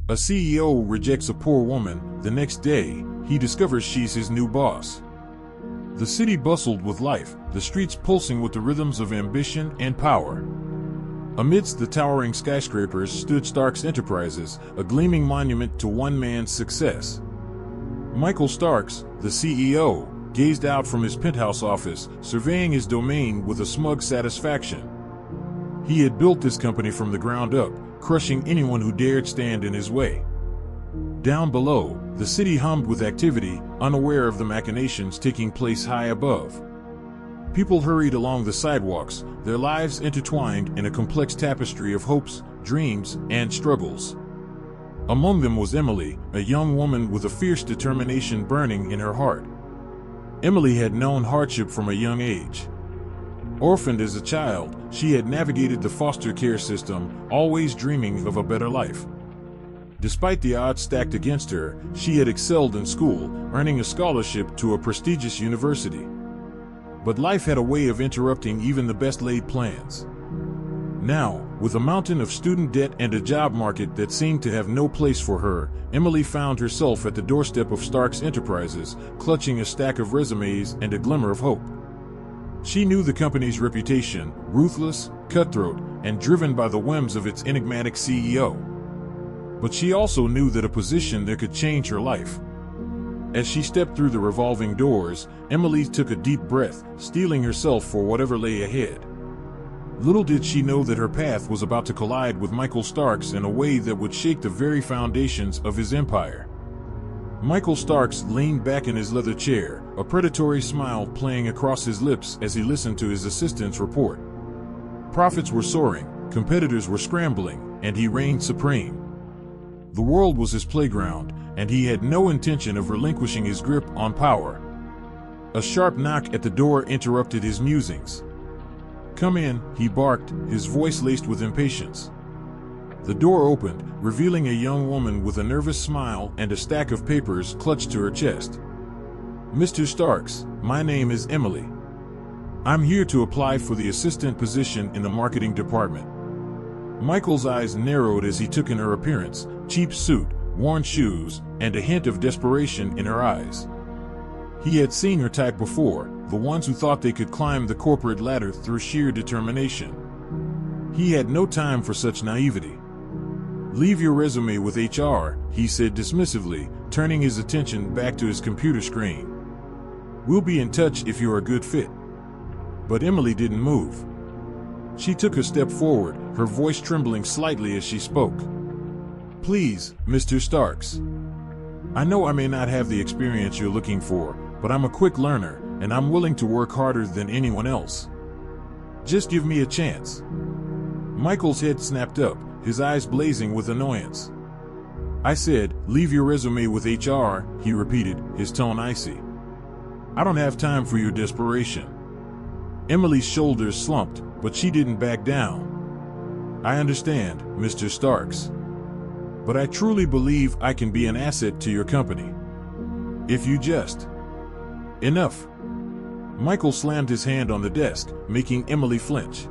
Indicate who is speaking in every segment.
Speaker 1: A CEO rejects a poor woman. The next day, he discovers she's his new boss. The city bustled with life, the streets pulsing with the rhythms of ambition and power. Amidst the towering skyscrapers stood Stark's Enterprises, a gleaming monument to one man's success. Michael Starks, the CEO, gazed out from his penthouse office, surveying his domain with a smug satisfaction. He had built this company from the ground up, crushing anyone who dared stand in his way. Down below, the city hummed with activity, unaware of the machinations taking place high above. People hurried along the sidewalks, their lives intertwined in a complex tapestry of hopes, dreams, and struggles. Among them was Emily, a young woman with a fierce determination burning in her heart. Emily had known hardship from a young age. Orphaned as a child, she had navigated the foster care system, always dreaming of a better life. Despite the odds stacked against her, she had excelled in school, earning a scholarship to a prestigious university. But life had a way of interrupting even the best-laid plans. Now, with a mountain of student debt and a job market that seemed to have no place for her, Emily found herself at the doorstep of Stark's Enterprises, clutching a stack of resumes and a glimmer of hope. She knew the company's reputation, ruthless, cutthroat, and driven by the whims of its enigmatic CEO. But she also knew that a position there could change her life. As she stepped through the revolving doors, Emily took a deep breath, steeling herself for whatever lay ahead. Little did she know that her path was about to collide with Michael Starks in a way that would shake the very foundations of his empire. Michael Starks leaned back in his leather chair, a predatory smile playing across his lips as he listened to his assistant's report. Profits were soaring, competitors were scrambling, and he reigned supreme. The world was his playground, and he had no intention of relinquishing his grip on power. A sharp knock at the door interrupted his musings. "Come in," he barked, his voice laced with impatience. The door opened, revealing a young woman with a nervous smile and a stack of papers clutched to her chest. "Mr. Starks, my name is Emily. I'm here to apply for the assistant position in the marketing department." Michael's eyes narrowed as he took in her appearance, cheap suit, worn shoes, and a hint of desperation in her eyes. He had seen her type before, the ones who thought they could climb the corporate ladder through sheer determination. He had no time for such naivety. "Leave your resume with HR," he said dismissively, turning his attention back to his computer screen. "We'll be in touch if you're a good fit." But Emily didn't move. She took a step forward, her voice trembling slightly as she spoke. "Please, Mr. Starks. I know I may not have the experience you're looking for, but I'm a quick learner, and I'm willing to work harder than anyone else. Just give me a chance." Michael's head snapped up, his eyes blazing with annoyance. "I said, leave your resume with HR," he repeated, his tone icy. "I don't have time for your desperation." Emily's shoulders slumped, but she didn't back down. "I understand, Mr. Starks. But I truly believe I can be an asset to your company. If you just..." "Enough." Michael slammed his hand on the desk, making Emily flinch.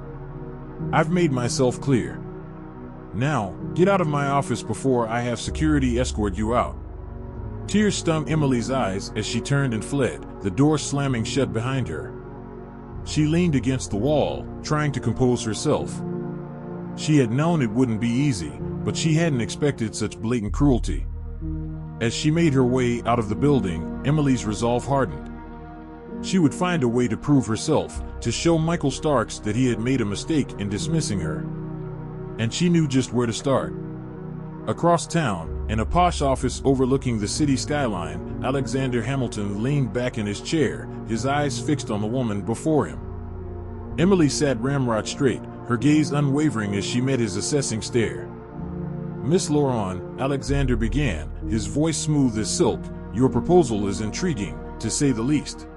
Speaker 1: "I've made myself clear. Now, get out of my office before I have security escort you out." Tears stung Emily's eyes as she turned and fled, the door slamming shut behind her. She leaned against the wall, trying to compose herself. She had known it wouldn't be easy, but she hadn't expected such blatant cruelty. As she made her way out of the building, Emily's resolve hardened. She would find a way to prove herself, to show Michael Starks that he had made a mistake in dismissing her. And she knew just where to start. Across town, in a posh office overlooking the city skyline, Alexander Hamilton leaned back in his chair, his eyes fixed on the woman before him. Emily sat ramrod straight, her gaze unwavering as she met his assessing stare. "Miss Laurent," Alexander began, his voice smooth as silk, "your proposal is intriguing, to say the least.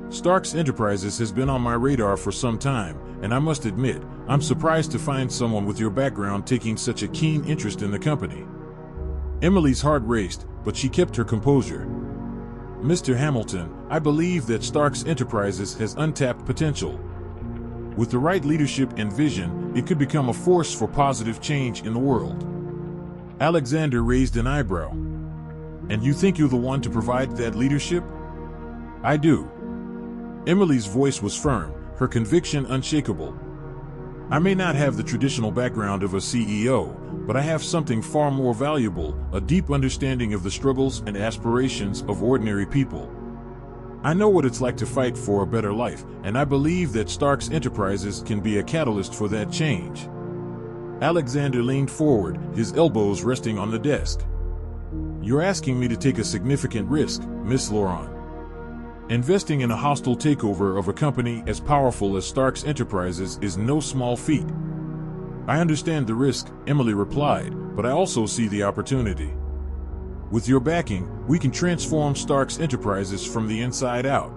Speaker 1: Stark's Enterprises has been on my radar for some time, and I must admit, I'm surprised to find someone with your background taking such a keen interest in the company." Emily's heart raced, but she kept her composure. "Mr. Hamilton, I believe that Stark's Enterprises has untapped potential. With the right leadership and vision, it could become a force for positive change in the world. Alexander raised an eyebrow. And you think you're the one to provide that leadership? I do. Emily's voice was firm, her conviction unshakable. I may not have the traditional background of a CEO, but I have something far more valuable, a deep understanding of the struggles and aspirations of ordinary people. I know what it's like to fight for a better life, and I believe that Starks Enterprises can be a catalyst for that change. Alexander leaned forward, his elbows resting on the desk. You're asking me to take a significant risk, Miss Laurent. Investing in a hostile takeover of a company as powerful as Starks Enterprises is no small feat. I understand the risk, Emily replied, but I also see the opportunity. With your backing, we can transform Starks Enterprises from the inside out.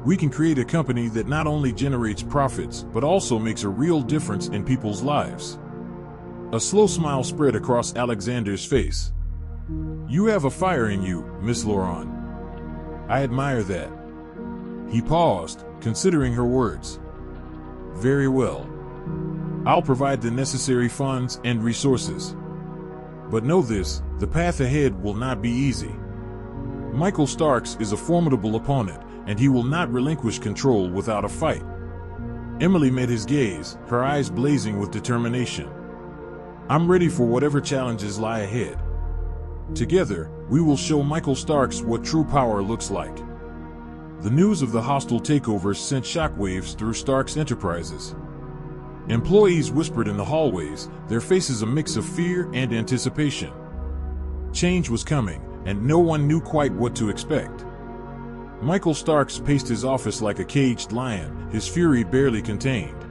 Speaker 1: We can create a company that not only generates profits, but also makes a real difference in people's lives. A slow smile spread across Alexander's face. You have a fire in you, Miss Laurent. I admire that. He paused, considering her words. Very well. I'll provide the necessary funds and resources. But know this, the path ahead will not be easy. Michael Starks is a formidable opponent, and he will not relinquish control without a fight. Emily met his gaze, her eyes blazing with determination. I'm ready for whatever challenges lie ahead. Together, we will show Michael Starks what true power looks like. The news of the hostile takeover sent shockwaves through Starks Enterprises. Employees whispered in the hallways, their faces a mix of fear and anticipation. Change was coming, and no one knew quite what to expect. Michael Starks paced his office like a caged lion, his fury barely contained.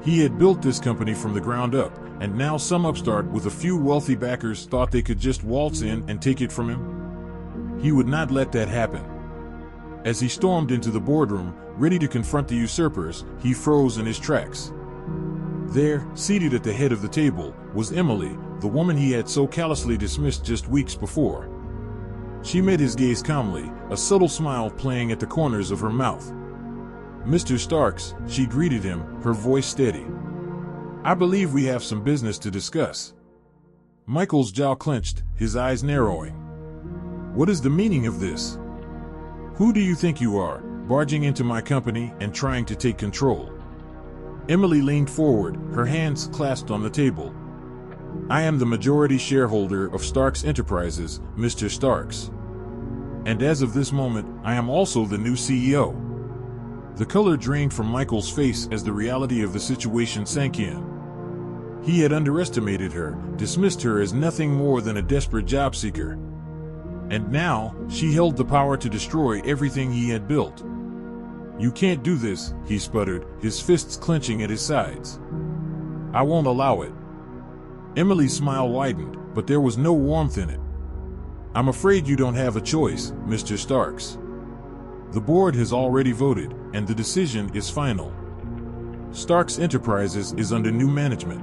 Speaker 1: He had built this company from the ground up, and now some upstart with a few wealthy backers thought they could just waltz in and take it from him. He would not let that happen. As he stormed into the boardroom, ready to confront the usurpers, he froze in his tracks. There, seated at the head of the table, was Emily, the woman he had so callously dismissed just weeks before. She met his gaze calmly, a subtle smile playing at the corners of her mouth. Mr. Starks, she greeted him, her voice steady. I believe we have some business to discuss. Michael's jaw clenched, his eyes narrowing. What is the meaning of this? Who do you think you are, barging into my company and trying to take control? Emily leaned forward, her hands clasped on the table. I am the majority shareholder of Starks Enterprises, Mr. Starks. And as of this moment, I am also the new CEO. The color drained from Michael's face as the reality of the situation sank in. He had underestimated her, dismissed her as nothing more than a desperate job seeker. And now, she held the power to destroy everything he had built. You can't do this, he sputtered, his fists clenching at his sides. I won't allow it. Emily's smile widened, but there was no warmth in it. I'm afraid you don't have a choice, Mr. Starks. The board has already voted, and the decision is final. Starks Enterprises is under new management.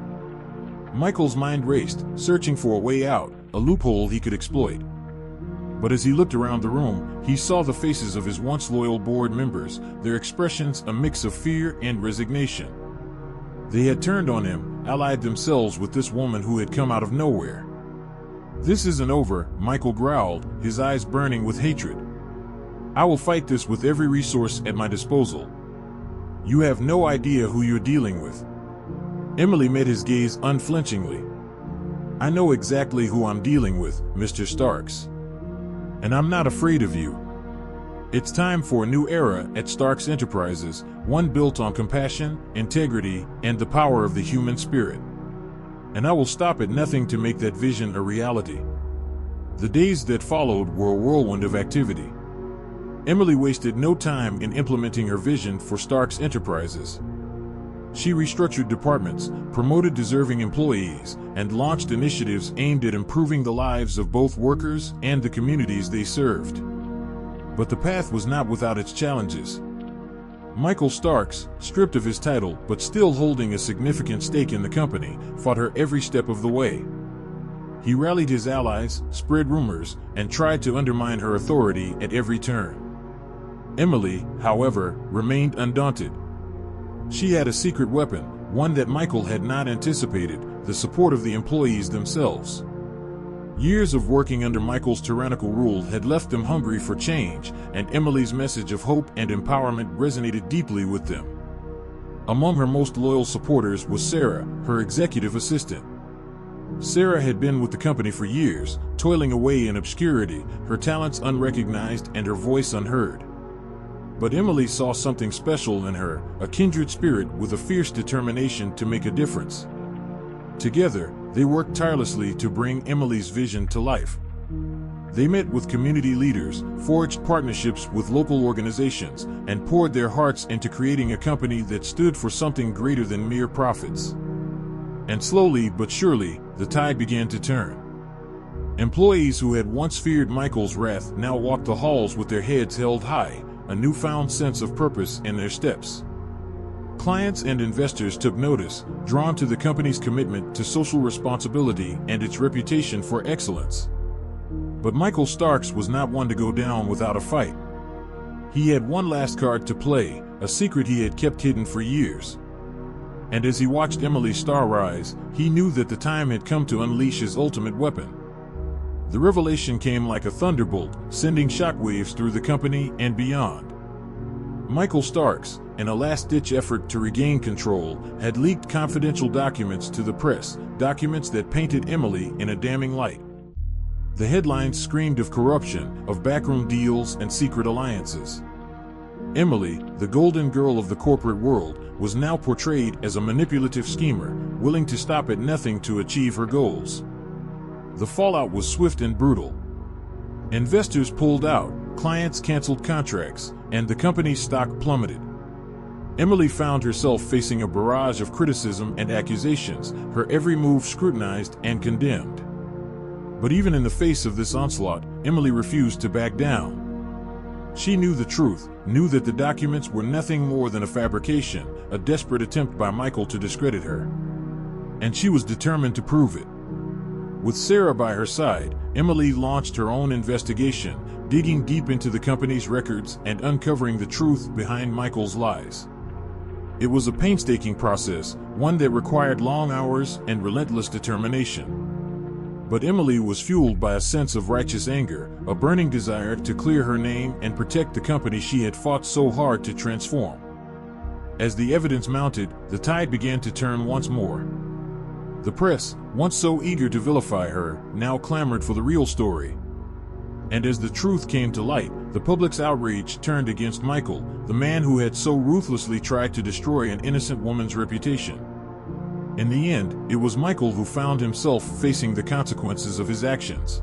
Speaker 1: Michael's mind raced, searching for a way out, a loophole he could exploit. But as he looked around the room, he saw the faces of his once loyal board members, their expressions a mix of fear and resignation. They had turned on him, allied themselves with this woman who had come out of nowhere. This isn't over, Michael growled, his eyes burning with hatred. I will fight this with every resource at my disposal. You have no idea who you're dealing with. Emily met his gaze unflinchingly. I know exactly who I'm dealing with, Mr. Starks. And I'm not afraid of you. It's time for a new era at Starks Enterprises, one built on compassion, integrity, and the power of the human spirit. And I will stop at nothing to make that vision a reality. The days that followed were a whirlwind of activity. Emily wasted no time in implementing her vision for Starks Enterprises. She restructured departments, promoted deserving employees, and launched initiatives aimed at improving the lives of both workers and the communities they served. But the path was not without its challenges. Michael Starks, stripped of his title but still holding a significant stake in the company, fought her every step of the way. He rallied his allies, spread rumors, and tried to undermine her authority at every turn. Emily, however, remained undaunted. She had a secret weapon, one that Michael had not anticipated, the support of the employees themselves. Years of working under Michael's tyrannical rule had left them hungry for change, and Emily's message of hope and empowerment resonated deeply with them. Among her most loyal supporters was Sarah, her executive assistant. Sarah had been with the company for years, toiling away in obscurity, her talents unrecognized and her voice unheard. But Emily saw something special in her, a kindred spirit with a fierce determination to make a difference. Together, they worked tirelessly to bring Emily's vision to life. They met with community leaders, forged partnerships with local organizations, and poured their hearts into creating a company that stood for something greater than mere profits. And slowly but surely, the tide began to turn. Employees who had once feared Michael's wrath now walked the halls with their heads held high, a newfound sense of purpose in their steps. Clients and investors took notice, drawn to the company's commitment to social responsibility and its reputation for excellence. But Michael Starks was not one to go down without a fight. He had one last card to play, a secret he had kept hidden for years. And as he watched Emily's star rise, he knew that the time had come to unleash his ultimate weapon. The revelation came like a thunderbolt, sending shockwaves through the company and beyond. Michael Starks, in a last-ditch effort to regain control, had leaked confidential documents to the press, documents that painted Emily in a damning light. The headlines screamed of corruption, of backroom deals and secret alliances. Emily, the golden girl of the corporate world, was now portrayed as a manipulative schemer, willing to stop at nothing to achieve her goals. The fallout was swift and brutal. Investors pulled out, clients canceled contracts, and the company's stock plummeted. Emily found herself facing a barrage of criticism and accusations, her every move scrutinized and condemned. But even in the face of this onslaught, Emily refused to back down. She knew the truth, knew that the documents were nothing more than a fabrication, a desperate attempt by Michael to discredit her. And she was determined to prove it. With Sarah by her side, Emily launched her own investigation, digging deep into the company's records and uncovering the truth behind Michael's lies. It was a painstaking process, one that required long hours and relentless determination. But Emily was fueled by a sense of righteous anger, a burning desire to clear her name and protect the company she had fought so hard to transform. As the evidence mounted, the tide began to turn once more. The press, once so eager to vilify her, now clamored for the real story. And as the truth came to light, the public's outrage turned against Michael, the man who had so ruthlessly tried to destroy an innocent woman's reputation. In the end, it was Michael who found himself facing the consequences of his actions.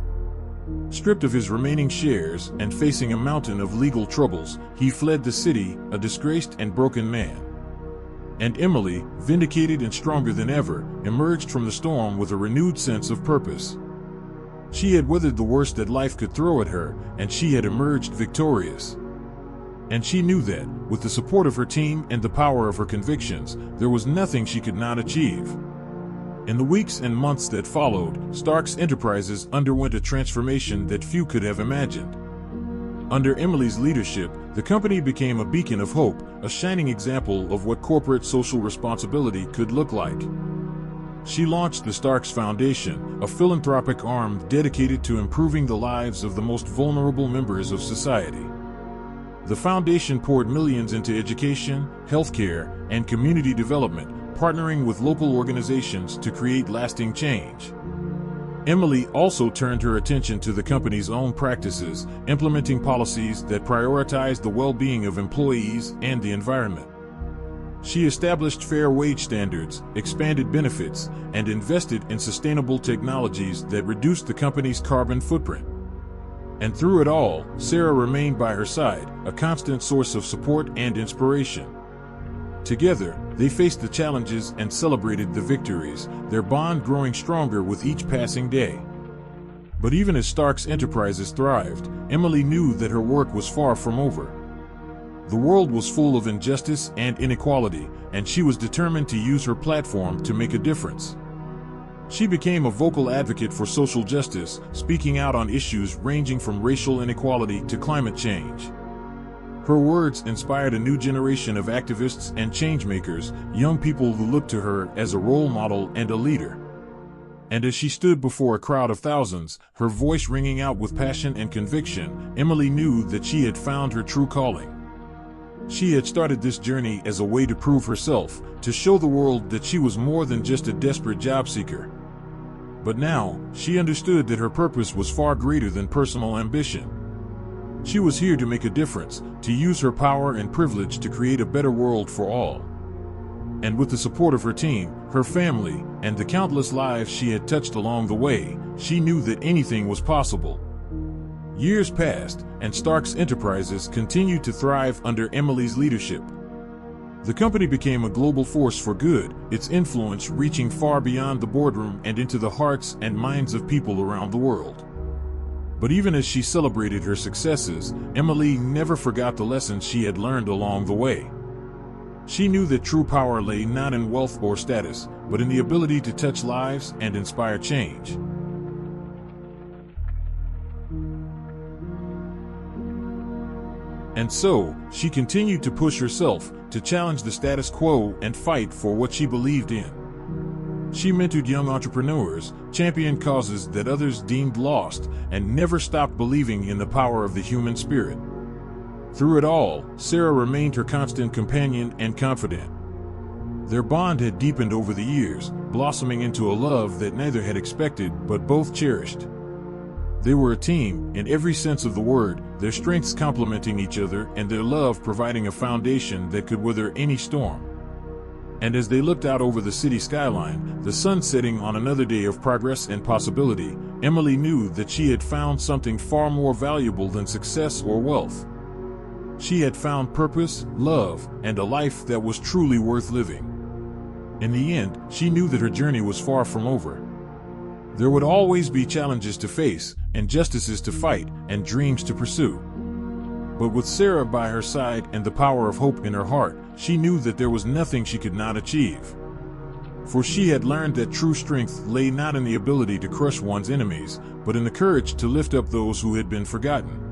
Speaker 1: Stripped of his remaining shares and facing a mountain of legal troubles, he fled the city, a disgraced and broken man. And Emily, vindicated and stronger than ever, emerged from the storm with a renewed sense of purpose. She had weathered the worst that life could throw at her, and she had emerged victorious. And she knew that, with the support of her team and the power of her convictions, there was nothing she could not achieve. In the weeks and months that followed, Starks Enterprises underwent a transformation that few could have imagined. Under Emily's leadership, the company became a beacon of hope, a shining example of what corporate social responsibility could look like. She launched the Starks Foundation, a philanthropic arm dedicated to improving the lives of the most vulnerable members of society. The foundation poured millions into education, healthcare, and community development, partnering with local organizations to create lasting change. Emily also turned her attention to the company's own practices, implementing policies that prioritized the well-being of employees and the environment. She established fair wage standards, expanded benefits, and invested in sustainable technologies that reduced the company's carbon footprint. And through it all, Sarah remained by her side, a constant source of support and inspiration. Together, they faced the challenges and celebrated the victories, their bond growing stronger with each passing day. But even as Starks Enterprises thrived, Emily knew that her work was far from over. The world was full of injustice and inequality, and she was determined to use her platform to make a difference. She became a vocal advocate for social justice, speaking out on issues ranging from racial inequality to climate change. Her words inspired a new generation of activists and changemakers, young people who looked to her as a role model and a leader. And as she stood before a crowd of thousands, her voice ringing out with passion and conviction, Emily knew that she had found her true calling. She had started this journey as a way to prove herself, to show the world that she was more than just a desperate job seeker. But now, she understood that her purpose was far greater than personal ambition. She was here to make a difference, to use her power and privilege to create a better world for all. And with the support of her team, her family, and the countless lives she had touched along the way, she knew that anything was possible. Years passed, and Stark's Enterprises continued to thrive under Emily's leadership. The company became a global force for good, its influence reaching far beyond the boardroom and into the hearts and minds of people around the world. But even as she celebrated her successes, Emily never forgot the lessons she had learned along the way. She knew that true power lay not in wealth or status, but in the ability to touch lives and inspire change. And so, she continued to push herself, to challenge the status quo and fight for what she believed in. She mentored young entrepreneurs, championed causes that others deemed lost, and never stopped believing in the power of the human spirit. Through it all, Sarah remained her constant companion and confidant. Their bond had deepened over the years, blossoming into a love that neither had expected but both cherished. They were a team, in every sense of the word, their strengths complementing each other and their love providing a foundation that could weather any storm. And as they looked out over the city skyline, the sun setting on another day of progress and possibility, Emily knew that she had found something far more valuable than success or wealth. She had found purpose, love, and a life that was truly worth living. In the end, she knew that her journey was far from over. There would always be challenges to face, injustices to fight, and dreams to pursue. But with Sarah by her side and the power of hope in her heart, she knew that there was nothing she could not achieve. For she had learned that true strength lay not in the ability to crush one's enemies, but in the courage to lift up those who had been forgotten.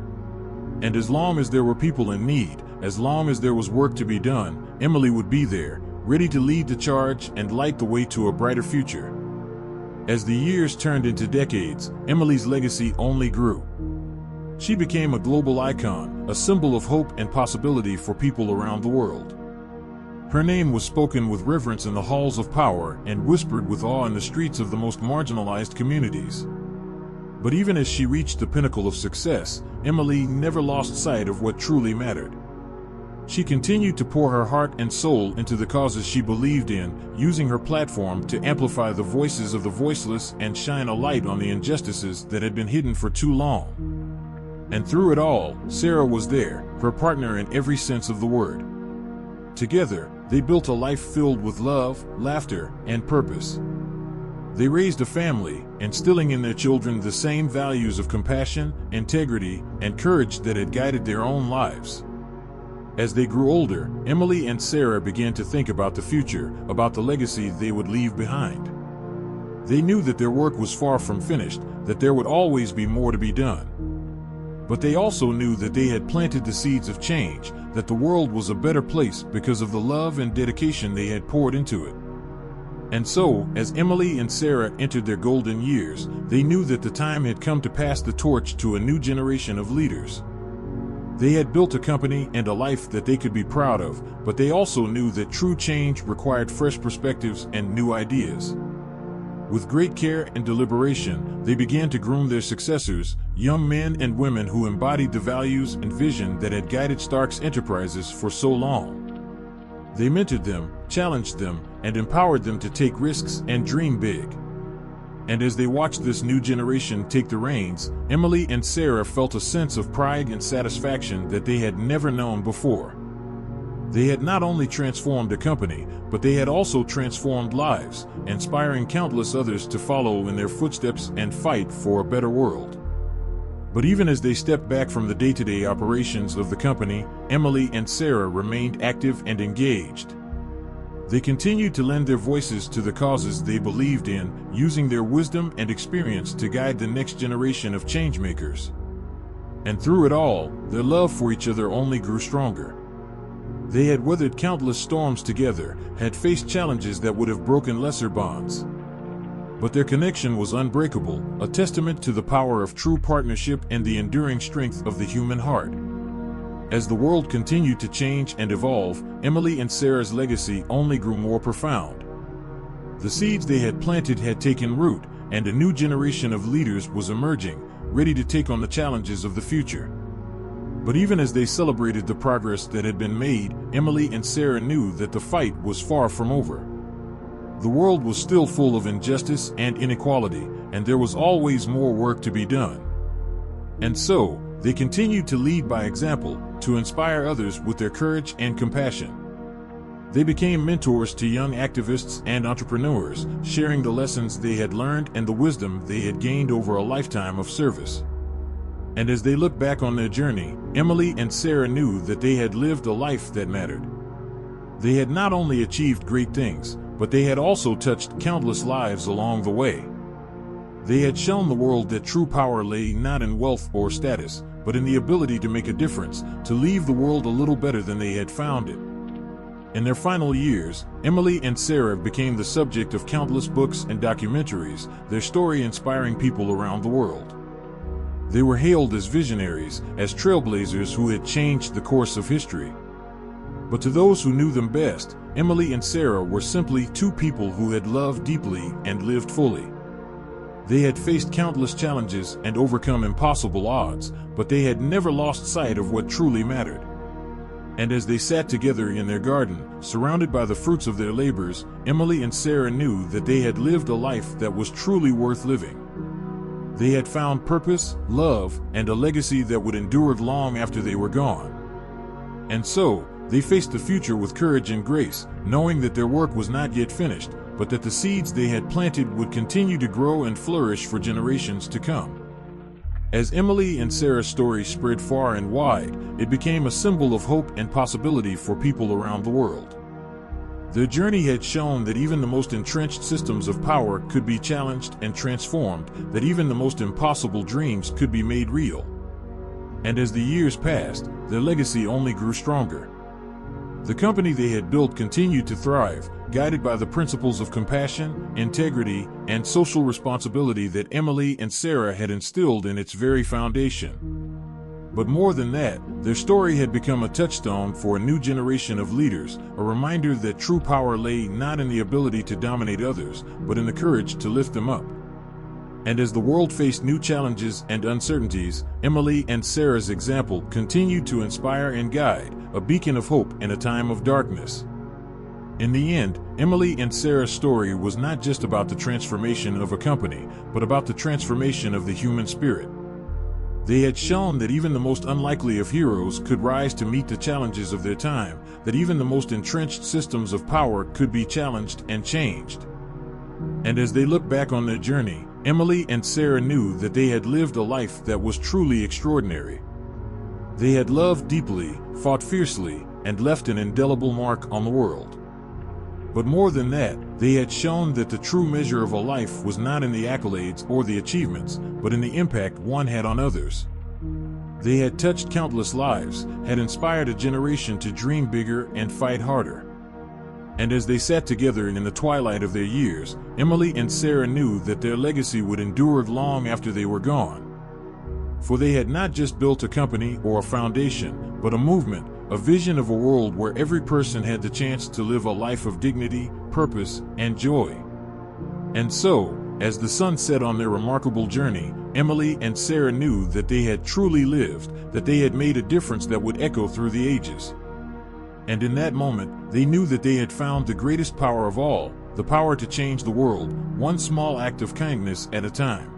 Speaker 1: And as long as there were people in need, as long as there was work to be done, Emily would be there, ready to lead the charge and light the way to a brighter future. As the years turned into decades, Emily's legacy only grew. She became a global icon, a symbol of hope and possibility for people around the world. Her name was spoken with reverence in the halls of power and whispered with awe in the streets of the most marginalized communities. But even as she reached the pinnacle of success, Emily never lost sight of what truly mattered. She continued to pour her heart and soul into the causes she believed in, using her platform to amplify the voices of the voiceless and shine a light on the injustices that had been hidden for too long. And through it all, Sarah was there, her partner in every sense of the word. Together, they built a life filled with love, laughter, and purpose. They raised a family, instilling in their children the same values of compassion, integrity, and courage that had guided their own lives. As they grew older, Emily and Sarah began to think about the future, about the legacy they would leave behind. They knew that their work was far from finished, that there would always be more to be done. But they also knew that they had planted the seeds of change, that the world was a better place because of the love and dedication they had poured into it. And so, as Emily and Sarah entered their golden years, they knew that the time had come to pass the torch to a new generation of leaders. They had built a company and a life that they could be proud of, but they also knew that true change required fresh perspectives and new ideas. With great care and deliberation, they began to groom their successors, young men and women who embodied the values and vision that had guided Stark's Enterprises for so long. They mentored them, challenged them, and empowered them to take risks and dream big. And as they watched this new generation take the reins, Emily and Sarah felt a sense of pride and satisfaction that they had never known before. They had not only transformed a company, but they had also transformed lives, inspiring countless others to follow in their footsteps and fight for a better world. But even as they stepped back from the day-to-day operations of the company, Emily and Sarah remained active and engaged. They continued to lend their voices to the causes they believed in, using their wisdom and experience to guide the next generation of changemakers. And through it all, their love for each other only grew stronger. They had weathered countless storms together, had faced challenges that would have broken lesser bonds. But their connection was unbreakable, a testament to the power of true partnership and the enduring strength of the human heart. As the world continued to change and evolve, Emily and Sarah's legacy only grew more profound. The seeds they had planted had taken root, and a new generation of leaders was emerging, ready to take on the challenges of the future. But even as they celebrated the progress that had been made, Emily and Sarah knew that the fight was far from over. The world was still full of injustice and inequality, and there was always more work to be done. And so, they continued to lead by example, to inspire others with their courage and compassion. They became mentors to young activists and entrepreneurs, sharing the lessons they had learned and the wisdom they had gained over a lifetime of service. And as they looked back on their journey, Emily and Sarah knew that they had lived a life that mattered. They had not only achieved great things, but they had also touched countless lives along the way. They had shown the world that true power lay not in wealth or status, but in the ability to make a difference, to leave the world a little better than they had found it. In their final years, Emily and Sarah became the subject of countless books and documentaries, their story inspiring people around the world. They were hailed as visionaries, as trailblazers who had changed the course of history. But to those who knew them best, Emily and Sarah were simply two people who had loved deeply and lived fully. They had faced countless challenges and overcome impossible odds, but they had never lost sight of what truly mattered. And as they sat together in their garden, surrounded by the fruits of their labors, Emily and Sarah knew that they had lived a life that was truly worth living. They had found purpose, love, and a legacy that would endure long after they were gone. And so, they faced the future with courage and grace, knowing that their work was not yet finished, but that the seeds they had planted would continue to grow and flourish for generations to come. As Emily and Sarah's story spread far and wide, it became a symbol of hope and possibility for people around the world. Their journey had shown that even the most entrenched systems of power could be challenged and transformed, that even the most impossible dreams could be made real. And as the years passed, their legacy only grew stronger. The company they had built continued to thrive, guided by the principles of compassion, integrity, and social responsibility that Emily and Sarah had instilled in its very foundation. But more than that, their story had become a touchstone for a new generation of leaders, a reminder that true power lay not in the ability to dominate others, but in the courage to lift them up. And as the world faced new challenges and uncertainties, Emily and Sarah's example continued to inspire and guide, a beacon of hope in a time of darkness. In the end, Emily and Sarah's story was not just about the transformation of a company, but about the transformation of the human spirit. They had shown that even the most unlikely of heroes could rise to meet the challenges of their time, that even the most entrenched systems of power could be challenged and changed. And as they looked back on their journey, Emily and Sarah knew that they had lived a life that was truly extraordinary. They had loved deeply, fought fiercely, and left an indelible mark on the world. But more than that, they had shown that the true measure of a life was not in the accolades or the achievements, but in the impact one had on others. They had touched countless lives, had inspired a generation to dream bigger and fight harder. And as they sat together in the twilight of their years, Emily and Sarah knew that their legacy would endure long after they were gone. For they had not just built a company or a foundation, but a movement, a vision of a world where every person had the chance to live a life of dignity, purpose, and joy. And so, as the sun set on their remarkable journey, Emily and Sarah knew that they had truly lived, that they had made a difference that would echo through the ages. And in that moment, they knew that they had found the greatest power of all, the power to change the world, one small act of kindness at a time.